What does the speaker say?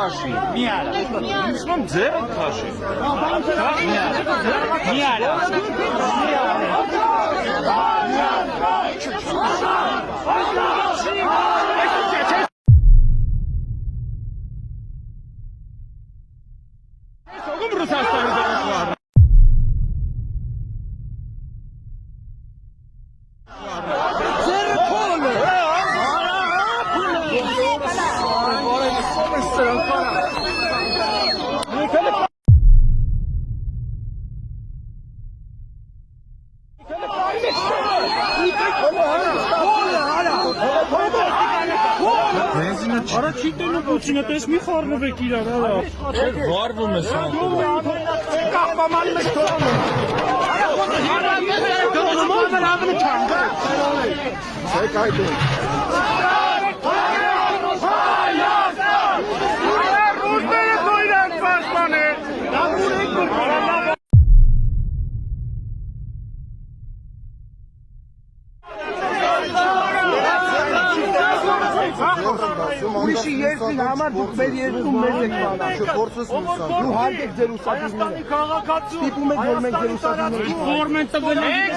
քաշի։ Մի արա։ Ուսում ձերը քաշի։ Մի արա։ Արա չի տենում ոչինը, տես մի խառնվեք իրար, արա։ Վարվում է սա։ Կաղպաման մեկ թողանում։ Ուրիշի երկրին համար դուք մեր երկրում մեզ եք բանալ, չփորձես լուսան։ Դու հարգեք ձեր ուսանողներին։ Ստիպում եք, որ մենք ձեր ուսանողներին Որ մենք տվել ենք։